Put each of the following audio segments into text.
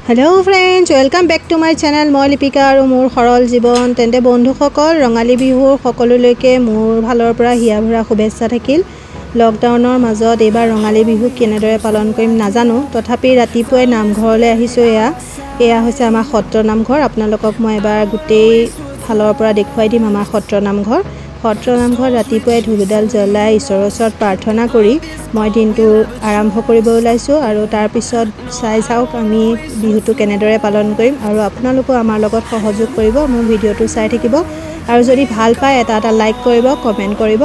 Hello friends welcome back to my channel मैं लिपिका और मोर सरल जीवन तेंते बंधुसकल रंगाली बिहुर सकलोলৈके मोर फाলৰ পৰা হিয়া ভৰা শুভেচ্ছা থাকিল। লকডাউনৰ মাজত এবাৰ ৰঙালী বিহু কেনেদৰে পালন কৰিম নাজানো, তথাপি ৰাতিপুৱাই নামঘৰলৈ আহিছো। এয়া হৈছে আমাৰ সত্ৰ নামঘৰ। আপোনালোকক মই এবাৰ গোটেই ফালৰ পৰা দেখুৱাই দিম আমাৰ সত্ৰ নামঘৰ। ৰাতিপুৱাই ধূপডাল জ্বলাই ঈশ্বৰৰ ওচৰত প্ৰাৰ্থনা কৰি মই দিনটো আৰম্ভ কৰিব ওলাইছো আৰু তাৰ পিছত চাই যাওক আমি বিহুটো কেনেদৰে পালন কৰিম আৰু আপোনালোকো আমাৰ লগত সহযোগ কৰিব। মোৰ ভিডিঅ'টো চাই থাকিব আৰু যদি ভাল পায় এটা লাইক কৰিব, কমেণ্ট কৰিব।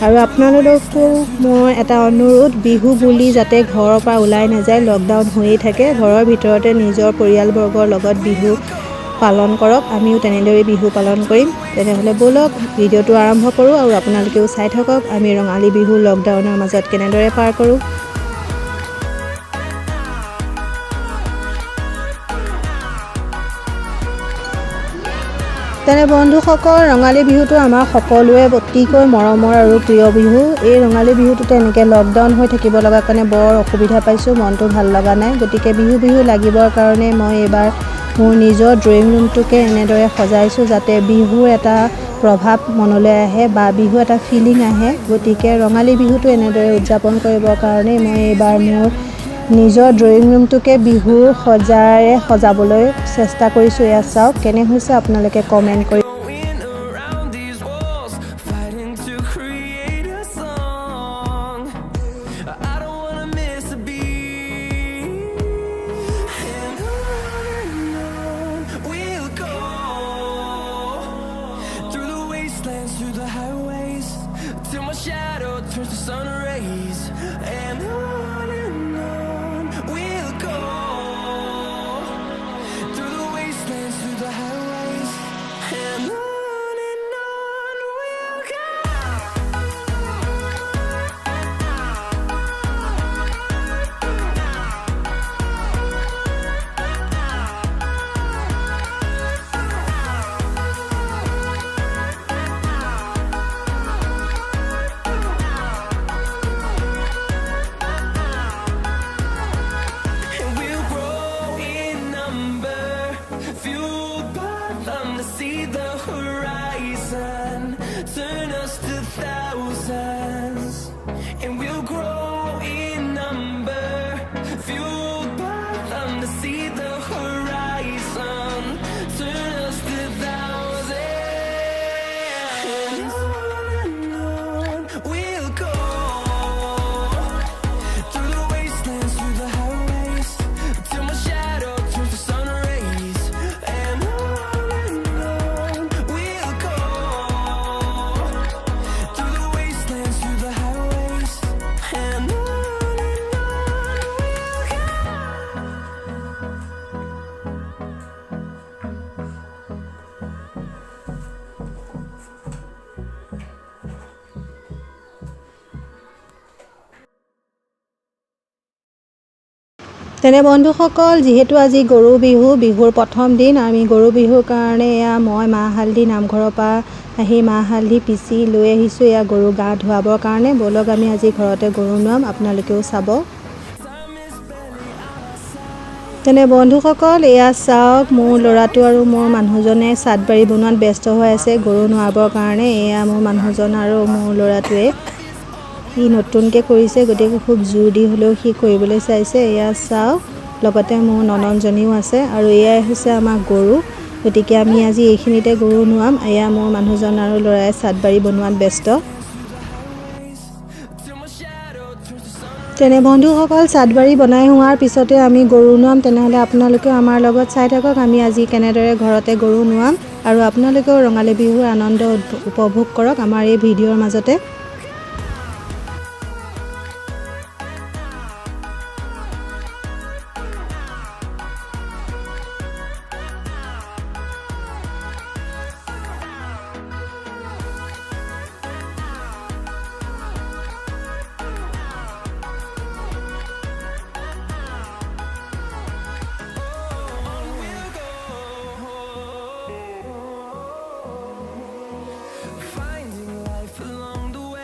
আৰু আপোনালোককো মোৰ এটা অনুৰোধ, বিহু বুলি যাতে ঘৰৰ পৰা ওলাই নাযায়, লকডাউন হৈয়ে থাকে, ঘৰৰ ভিতৰতে নিজৰ পৰিয়ালবৰ্গৰ লগত বিহু পালন কৰক। আমিও তেনেদৰে বিহু পালন কৰিম। তেনেহ'লে বলক ভিডিঅ'টো আৰম্ভ কৰোঁ আৰু আপোনালোকেও চাই থাকক আমি ৰঙালী বিহু লকডাউনৰ মাজত কেনেদৰে পাৰ কৰোঁ। তেনে বন্ধুসকল, ৰঙালী বিহুটো আমাৰ সকলোৱে অতিকৈ মৰমৰ আৰু প্ৰিয় বিহু। এই ৰঙালী বিহুটোতে এনেকৈ লকডাউন হৈ থাকিব লগা কাৰণে বৰ অসুবিধা পাইছোঁ, মনটো ভাল লগা নাই। গতিকে বিহু লাগিবৰ কাৰণে মই এইবাৰ মোৰ নিজৰ ড্ৰয়িং ৰুমটোকে এনেদৰে সজাইছোঁ যাতে বিহুৰ এটা প্ৰভাৱ মনলৈ আহে বা বিহু এটা ফিলিং আহে। গতিকে ৰঙালী বিহুটো এনেদৰে উদযাপন কৰিবৰ কাৰণে মই এইবাৰ মোৰ নিজৰ ড্ৰয়িং ৰুমটোকে বিহুৰ সজাৰে সজাবলৈ চেষ্টা কৰিছোঁ। এয়া চাওক কেনে হৈছে, আপোনালোকে কমেণ্ট কৰি। Through the highways till my shadow turns to sun rays, and on we'll go. Through the wastelands, through the highways, and on we'll go. Turn us to thousands, and we'll grow in number, fueled by them to see the horizon. Turn us to thousands, and on we'll go. Through the wastelands, through the highways, till my shadow turns to sun rays, and on we'll go. তেনে বন্ধুসকল, যিহেতু আজি গৰু বিহু, বিহুৰ প্ৰথম দিন, আমি গৰু বিহুৰ কাৰণে এয়া মই মাহ হালধি নামঘৰৰ পৰা আহি মাহ হালধি পিচি লৈ আহিছোঁ এয়া গৰু গা ধুৱাবৰ কাৰণে। বলক আমি আজি ঘৰতে গৰু নোৱাম, আপোনালোকেও চাব। তেনে বন্ধুসকল এয়া চাওক, মোৰ ল'ৰাটো আৰু মোৰ মানুহজনে চাটবাৰী বনোৱাত ব্যস্ত হৈ আছে গৰু নোৱাবৰ কাৰণে। এয়া মোৰ মানুহজন আৰু মোৰ ল'ৰাটোৱে সি নতুনকৈ কৰিছে, গতিকে খুব জোৰ দি হ'লেও সি কৰিবলৈ চাইছে। এয়া চাওক, লগতে মোৰ নননজনীও আছে আৰু এয়াই হৈছে আমাৰ গৰু। গতিকে আমি আজি এইখিনিতে গৰু নোৱাম। এয়া মোৰ মানুহজন আৰু ল'ৰাই চাটবাৰী বনোৱাত ব্যস্ত। তেনে বন্ধুসকল, চাটবাৰী বনাই হোৱাৰ পিছতে আমি গৰু নোৱাম। তেনেহ'লে আপোনালোকেও আমাৰ লগত চাই থাকক আমি আজি কেনেদৰে ঘৰতে গৰু নোৱাম আৰু আপোনালোকেও ৰঙালী বিহুৰ আনন্দ উপভোগ কৰক আমাৰ এই ভিডিঅ'ৰ মাজতে। Finding life along the way.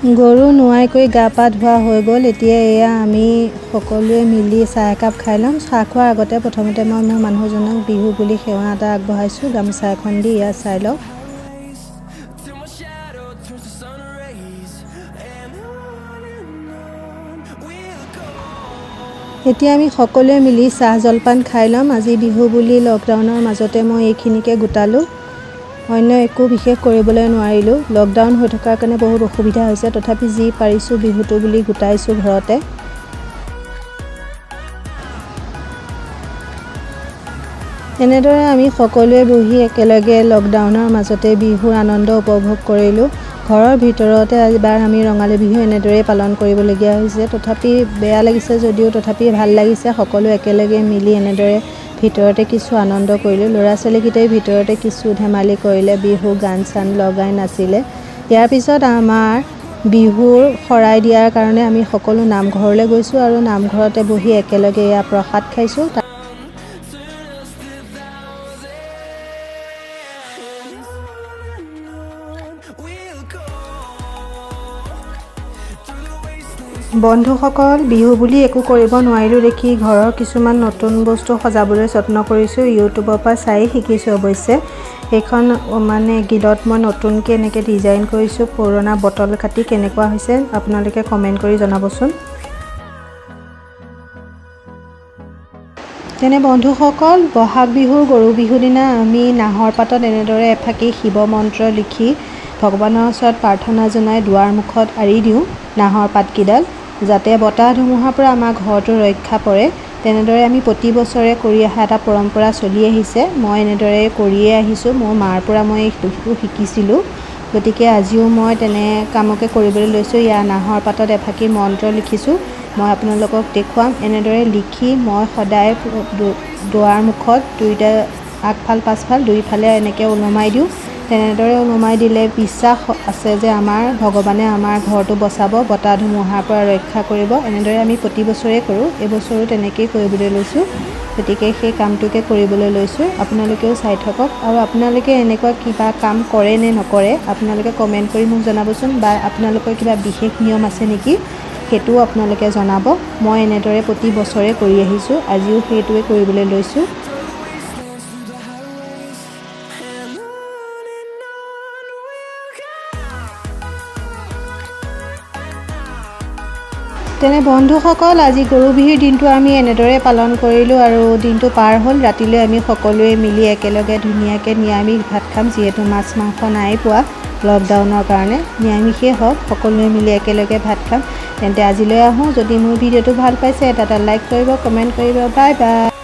গৰু নোৱাইকৈ গা পা ধোৱা হৈ গ'ল। এতিয়া এয়া আমি সকলোৱে মিলি চাহ একাপ খাই ল'ম। চাহ খোৱাৰ আগতে প্ৰথমতে মই মোৰ মানুহজনক বিহু বুলি সেৱা এটা আগবঢ়াইছোঁ। গামোচা এখন দি এয়া চাই লওক। till my shadow turns to sun rays, and on we'll go. এতিয়া আমি সকলোৱে মিলি চাহ জলপান খাই ল'ম। আজি বিহু বুলি লকডাউনৰ মাজতে মই এইখিনিকে গোটালোঁ। অন্য একো বিশেষ কৰিবলৈ নোৱাৰিলোঁ। লকডাউন হৈ থকাৰ কাৰণে বহুত অসুবিধা হৈছে, তথাপি যি পাৰিছোঁ বিহুটো বুলি গোটাইছোঁ ঘৰতে। এনেদৰে আমি সকলোৱে বহি একেলগে লকডাউনৰ মাজতে বিহুৰ আনন্দ উপভোগ কৰিলোঁ। ঘৰৰ ভিতৰতে এবাৰ আমি ৰঙালী বিহু এনেদৰেই পালন কৰিবলগীয়া হৈছে। তথাপি বেয়া লাগিছে যদিও তথাপি ভাল লাগিছে। সকলো একেলগে মিলি এনেদৰে ভিতৰতে কিছু আনন্দ কৰিলোঁ। ল'ৰা ছোৱালীকেইটাই ভিতৰতে কিছু ধেমালি কৰিলে, বিহু গান চান লগাই নাচিলে। ইয়াৰ পিছত আমাৰ বিহুৰ শৰাই দিয়াৰ কাৰণে আমি সকলো নামঘৰলৈ গৈছোঁ আৰু নামঘৰতে বহি একেলগে এয়া প্ৰসাদ খাইছোঁ। বন্ধুসকল, বিহু বুলি একো কৰিব নোৱাৰিলোঁ দেখি ঘৰৰ কিছুমান নতুন বস্তু সজাবলৈ যত্ন কৰিছোঁ। ইউটিউবৰ পৰা চাই শিকিছোঁ অৱশ্যে। এইখন মানে গিলত মই নতুনকৈ এনেকৈ ডিজাইন কৰিছোঁ। পুৰণা বটল কাটি কেনেকুৱা হৈছে আপোনালোকে কমেণ্ট কৰি জনাবচোন। তেনে বন্ধুসকল, বহাগ বিহুৰ গৰু বিহুৰ দিনা আমি নাহৰ পাতত এনেদৰে এফাকি শিৱ মন্ত্ৰ লিখি ভগৱানৰ ওচৰত প্ৰাৰ্থনা জনাই দুৱাৰ মুখত আঁৰি দিওঁ নাহৰ পাতকেইডাল, যাতে বতাহ ধুমুহাৰ পৰা আমাৰ ঘৰটো ৰক্ষা পৰে। তেনেদৰে আমি প্ৰতি বছৰে কৰি অহা এটা পৰম্পৰা চলি আহিছে। মই এনেদৰে কৰিয়ে আহিছোঁ। মোৰ মাৰ পৰা মই এইটো শিকিছিলোঁ। গতিকে আজিও মই তেনে কামকে কৰিবলৈ লৈছোঁ। ইয়াৰ নাহৰ পাতত এফাকি মন্ত্ৰ লিখিছোঁ। মই আপোনালোকক দেখুৱাম। এনেদৰে লিখি মই সদায় দুৱাৰ মুখত দুইটা আগফাল পাছফাল দুইফালে এনেকৈ ওলমাই দিওঁ। তেনেদৰে ওলমাই দিলে বিশ্বাস আছে যে আমাৰ ভগৱানে আমাৰ ঘৰটো বচাব, বতাহ ধুমুহাৰ পৰা ৰক্ষা কৰিব। এনেদৰে আমি প্ৰতি বছৰে কৰোঁ। এইবছৰো তেনেকৈয়ে কৰিবলৈ লৈছোঁ। গতিকে সেই কামটোকে কৰিবলৈ লৈছোঁ। আপোনালোকেও চাই থাকক আৰু আপোনালোকে এনেকুৱা কিবা কাম কৰে নে নকৰে আপোনালোকে কমেণ্ট কৰি মোক জনাবচোন, বা আপোনালোকৰ কিবা বিশেষ নিয়ম আছে নেকি সেইটোও আপোনালোকে জনাব। মই এনেদৰে প্ৰতি বছৰে কৰি আহিছোঁ। আজিও সেইটোৱে কৰিবলৈ লৈছোঁ। তেনে বন্ধুসকল, আজি গৰু বিহুৰ দিনটো আমি এনেদৰে পালন কৰিলোঁ আৰু দিনটো পাৰ হ'ল। ৰাতিলৈ আমি সকলোৱে মিলি একেলগে ধুনীয়াকৈ নিৰামিষ ভাত খাম, যিহেতু মাছ মাংস নাই পোৱা লকডাউনৰ কাৰণে। নিৰামিষেই হওক, সকলোৱে মিলি একেলগে ভাত খাম। তেন্তে আজিলৈ আহোঁ। যদি মোৰ ভিডিঅ'টো ভাল পাইছে এটা লাইক কৰিব, কমেণ্ট কৰিব। Bye bye.